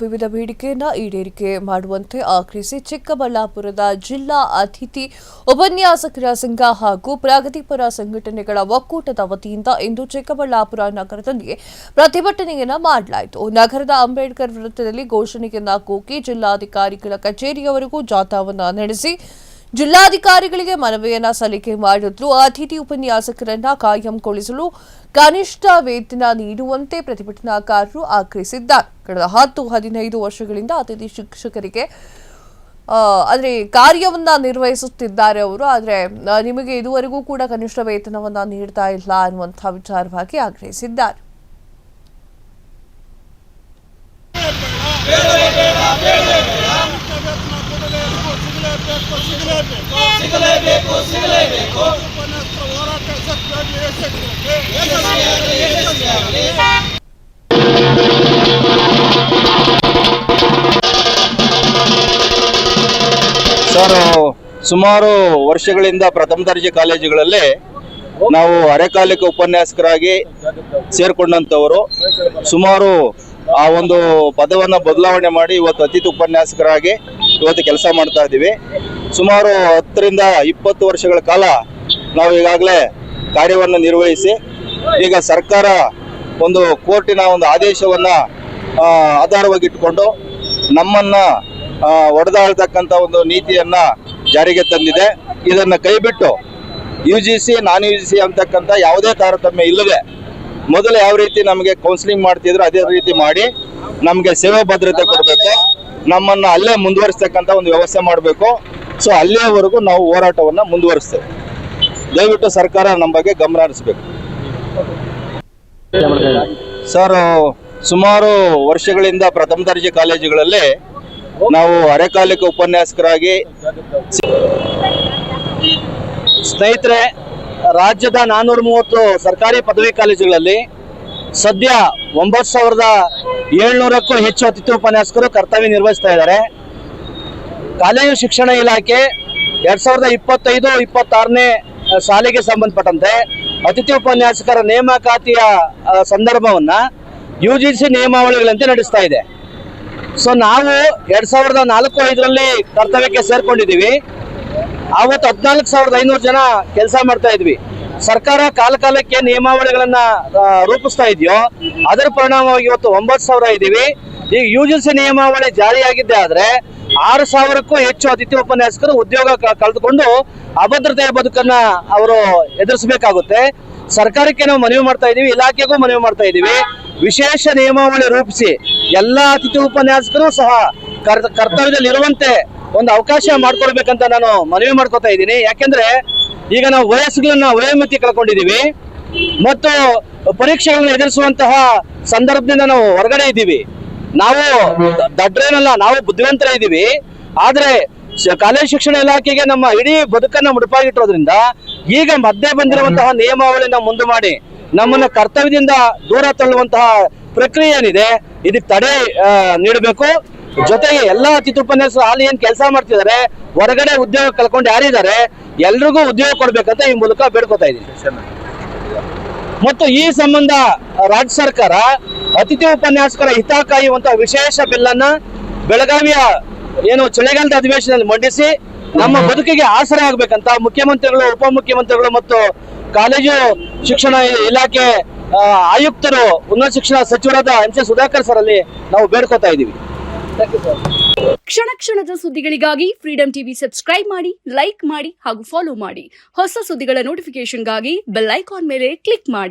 ವಿವಿಧ ಬೇಡಿಕೆಯನ್ನು ಈಡೇರಿಕೆ ಮಾಡುವಂತೆ ಆಗ್ರಹಿಸಿ ಚಿಕ್ಕಬಳ್ಳಾಪುರದ ಜಿಲ್ಲಾ ಅತಿಥಿ ಉಪನ್ಯಾಸಕರ ಸಂಘ ಹಾಗೂ ಪ್ರಗತಿಪರ ಸಂಘಟನೆಗಳ ಒಕ್ಕೂಟದ ವತಿಯಿಂದ ಇಂದು ಚಿಕ್ಕಬಳ್ಳಾಪುರ ನಗರದಲ್ಲಿ ಪ್ರತಿಭಟನೆಯನ್ನ ಮಾಡಲಾಯಿತು. ನಗರದ ಅಂಬೇಡ್ಕರ್ ವೃತ್ತದಲ್ಲಿ ಘೋಷಣೆಯನ್ನ ಕೂಗಿ ಜಿಲ್ಲಾಧಿಕಾರಿಗಳ ಕಚೇರಿಯವರೆಗೂ ಜಾಥಾವನ್ನ ನಡೆಸಿ ಜಿಲ್ಲಾಧಿಕಾರಿಗಳಿಗೆ ಮನವಿಯನ್ನ ಸಲ್ಲಿಕೆ ಮಾಡಿದ್ರು. ಅತಿಥಿ ಉಪನ್ಯಾಸಕರನ್ನ ಕಾಯಂಗೊಳಿಸಲು ಕನಿಷ್ಠ ವೇತನ ನೀಡುವಂತೆ ಪ್ರತಿಭಟನಾಕಾರರು ಆಗ್ರಹಿಸಿದ್ದಾರೆ. ಕಳೆದ 10-15 ವರ್ಷಗಳಿಂದ ಅತಿಥಿ ಶಿಕ್ಷಕರಿಗೆ ಕಾರ್ಯವನ್ನ ನಿರ್ವಹಿಸುತ್ತಿದ್ದಾರೆ ಅವರು. ಆದರೆ ನಿಮಗೆ ಇದುವರೆಗೂ ಕೂಡ ಕನಿಷ್ಠ ವೇತನವನ್ನ ನೀಡ್ತಾ ಇಲ್ಲ ಅನ್ನುವಂತಹ ವಿಚಾರವಾಗಿ ಆಗ್ರಹಿಸಿದ್ದಾರೆ. ಸರ್, ಸುಮಾರು ವರ್ಷಗಳಿಂದ ಪ್ರಥಮ ದರ್ಜೆ ಕಾಲೇಜುಗಳಲ್ಲಿ ನಾವು ಅರೆಕಾಲಿಕ ಉಪನ್ಯಾಸಕರಾಗಿ ಸೇರ್ಕೊಂಡಂತವರು ಸುಮಾರು ಆ ಒಂದು ಪದವನ್ನು ಬದಲಾವಣೆ ಮಾಡಿ ಇವತ್ತು ಅತಿಥಿ ಉಪನ್ಯಾಸಕರಾಗಿ ಇವತ್ತು ಕೆಲಸ ಮಾಡ್ತಾ ಇದ್ದೀವಿ. ಸುಮಾರು 10ರಿಂದ 20 ವರ್ಷಗಳ ಕಾಲ ನಾವು ಈಗಾಗಲೇ ಕಾರ್ಯವನ್ನು ನಿರ್ವಹಿಸಿ ಈಗ ಸರ್ಕಾರ ಒಂದು ಕೋರ್ಟಿನ ಒಂದು ಆದೇಶವನ್ನು ಆಧಾರವಾಗಿಟ್ಟುಕೊಂಡು ನಮ್ಮನ್ನು ಒಡೆದಾಳ್ತಕ್ಕಂಥ ಒಂದು ನೀತಿಯನ್ನು ಜಾರಿಗೆ ತಂದಿದೆ. ಇದನ್ನು ಕೈಬಿಟ್ಟು UGC ನಾನ್ UGC ಅಂತಕ್ಕಂಥ ಯಾವುದೇ ತಾರತಮ್ಯ ಇಲ್ಲದೆ ಮೊದಲು ಯಾವ ರೀತಿ ನಮಗೆ ಕೌನ್ಸಿಲಿಂಗ್ ಮಾಡ್ತಿದ್ರು ಅದೇ ರೀತಿ ಮಾಡಿ ನಮಗೆ ಸೇವಾ ಭದ್ರತೆ ಕೊಡಬೇಕು, ನಮ್ಮನ್ನು ಅಲ್ಲೇ ಮುಂದುವರಿಸ್ತಕ್ಕಂಥ ಒಂದು ವ್ಯವಸ್ಥೆ ಮಾಡಬೇಕು. ಸೊ ಅಲ್ಲಿಯವರೆಗೂ ನಾವು ಹೋರಾಟವನ್ನು ಮುಂದುವರಿಸ್ತೇವೆ. ದಯವಿಟ್ಟು ಸರ್ಕಾರ ನಮ್ಮ ಬಗ್ಗೆ ಗಮನ ಹರಿಸಬೇಕು. ಸರ್, ಸುಮಾರು ವರ್ಷಗಳಿಂದ ಪ್ರಥಮ ದರ್ಜೆ ಕಾಲೇಜುಗಳಲ್ಲಿ ನಾವು ಅರೆಕಾಲಿಕ ಉಪನ್ಯಾಸಕರಾಗಿ ಸ್ನೇಹಿತರೆ, ರಾಜ್ಯದ 430 ಸರ್ಕಾರಿ ಪದವಿ ಕಾಲೇಜುಗಳಲ್ಲಿ ಸದ್ಯ 9,700ಕ್ಕೂ ಹೆಚ್ಚು ಅತಿಥಿ ಉಪನ್ಯಾಸಕರು ಕರ್ತವ್ಯ ನಿರ್ವಹಿಸ್ತಾ ಇದ್ದಾರೆ. ಕಾಲೇಜು ಶಿಕ್ಷಣ ಇಲಾಖೆ 2025-26ನೇ ಸಾಲಿಗೆ ಸಂಬಂಧಪಟ್ಟಂತೆ ಅತಿಥಿ ಉಪನ್ಯಾಸಕರ ನೇಮಕಾತಿಯ ಸಂದರ್ಭವನ್ನ UGC ನಿಯಮಾವಳಿಗಳಂತೆ ನಡೆಸ್ತಾ ಇದೆ. ಸೊ ನಾವು 2004-05ರಲ್ಲಿ ಕರ್ತವ್ಯಕ್ಕೆ ಸೇರ್ಕೊಂಡಿದ್ದೀವಿ. ಆವತ್ತು 14,500 ಜನ ಕೆಲಸ ಮಾಡ್ತಾ ಇದ್ವಿ. ಸರ್ಕಾರ ಕಾಲಕಾಲಕ್ಕೆ ನಿಯಮಾವಳಿಗಳನ್ನ ರೂಪಿಸ್ತಾ ಇದೆಯೋ ಅದರ ಪರಿಣಾಮವಾಗಿ ಇವತ್ತು 9,000 ಇದ್ದೀವಿ. ಈಗ UGC ನಿಯಮಾವಳಿ ಜಾರಿಯಾಗಿದ್ದೆ ಆದ್ರೆ 6,000ಕ್ಕೂ ಹೆಚ್ಚು ಅತಿಥಿ ಉಪನ್ಯಾಸಕರು ಉದ್ಯೋಗ ಕಳೆದುಕೊಂಡು ಅಭದ್ರತೆಯ ಬದುಕನ್ನ ಅವರು ಎದುರಿಸಬೇಕಾಗುತ್ತೆ. ಸರ್ಕಾರಕ್ಕೆ ನಾವು ಮನವಿ ಮಾಡ್ತಾ ಇದೀವಿ, ಇಲಾಖೆಗೂ ಮನವಿ ಮಾಡ್ತಾ ಇದೀವಿ, ವಿಶೇಷ ನಿಯಮಾವಳಿ ರೂಪಿಸಿ ಎಲ್ಲಾ ಅತಿಥಿ ಉಪನ್ಯಾಸಕರು ಸಹ ಕರ್ತವ್ಯದಲ್ಲಿ ಇರುವಂತೆ ಒಂದು ಅವಕಾಶ ಮಾಡ್ಕೊಡ್ಬೇಕಂತ ನಾನು ಮನವಿ ಮಾಡ್ಕೊತಾ ಇದ್ದೀನಿ. ಯಾಕೆಂದ್ರೆ ಈಗ ನಾವು ವಯೋಮಿತಿ ಕಳ್ಕೊಂಡಿದೀವಿ ಮತ್ತು ಪರೀಕ್ಷೆಗಳನ್ನ ಎದುರಿಸುವಂತಹ ಸಂದರ್ಭದಿಂದ ನಾವು ಹೊರಗಡೆ ಇದ್ದೀವಿ. ನಾವು ದಡ್ರೇನಲ್ಲ, ನಾವು ಬುದ್ಧಿವಂತರ ಇದ್ದೀವಿ. ಆದ್ರೆ ಕಾಲೇಜು ಶಿಕ್ಷಣ ಇಲಾಖೆಗೆ ನಮ್ಮ ಇಡೀ ಬದುಕನ್ನ ಮುಡುಪಾಗಿಟ್ಟಿರೋದ್ರಿಂದ ಈಗ ಮಧ್ಯೆ ಬಂದಿರುವಂತಹ ನಿಯಮಾವಳಿನ ಮುಂದೆ ಮಾಡಿ ನಮ್ಮನ್ನ ಕರ್ತವ್ಯದಿಂದ ದೂರ ತಳ್ಳುವಂತಹ ಪ್ರಕ್ರಿಯೆ ಏನಿದೆ ಇದಕ್ಕೆ ತಡೆ ನೀಡಬೇಕು. ಜೊತೆಗೆ ಎಲ್ಲಾ ಅತಿಥಿ ಉಪನ್ಯಾಸಕರು ಅಲ್ಲಿ ಏನ್ ಕೆಲಸ ಮಾಡ್ತಿದ್ದಾರೆ, ಹೊರಗಡೆ ಉದ್ಯೋಗ ಕಳ್ಕೊಂಡು ಯಾರಿದ್ದಾರೆ ಎಲ್ರಿಗೂ ಉದ್ಯೋಗ ಕೊಡ್ಬೇಕಂತ ಈ ಮೂಲಕ ಬೇಡ್ಕೊತಾ ಇದ್ದೀನಿ. ಮತ್ತು ಈ ಸಂಬಂಧ ರಾಜ್ಯ ಸರ್ಕಾರ ಅತಿಥಿ ಉಪನ್ಯಾಸಕರ ಹಿತ ಕಾಯುವಂತಹ ವಿಶೇಷ ಬಿಲ್ ಅನ್ನ ಬೆಳಗಾವಿಯ ಚಳಿಗಾಲದ ಅಧಿವೇಶನದಲ್ಲಿ ಮಂಡಿಸಿ ನಮ್ಮ ಬದುಕಿಗೆ ಆಸರೆ ಆಗ್ಬೇಕಂತ ಮುಖ್ಯಮಂತ್ರಿಗಳು, ಉಪಮುಖ್ಯಮಂತ್ರಿಗಳು ಮತ್ತು ಕಾಲೇಜು ಶಿಕ್ಷಣ ಇಲಾಖೆ ಆಯುಕ್ತರು, ಉನ್ನತ ಶಿಕ್ಷಣ ಸಚಿವರಾದ MC ಸುಧಾಕರ್ ಸರ್ ಅಲ್ಲಿ ನಾವು ಬೇಡ್ಕೊತಾ ಇದ್ದೀವಿ. ಕ್ಷಣ ಕ್ಷಣದ ಸುದ್ದಿಗಳಿಗಾಗಿ ಫ್ರೀಡಂ ಟಿವಿ ಸಬ್ಸ್ಕ್ರೈಬ್ ಮಾಡಿ, ಲೈಕ್ ಮಾಡಿ ಹಾಗೂ ಫಾಲೋ ಮಾಡಿ. ಹೊಸ ಸುದ್ದಿಗಳ ನೋಟಿಫಿಕೇಶನ್ಗಾಗಿ ಬೆಲ್ ಐಕಾನ್ ಮೇಲೆ ಕ್ಲಿಕ್ ಮಾಡಿ.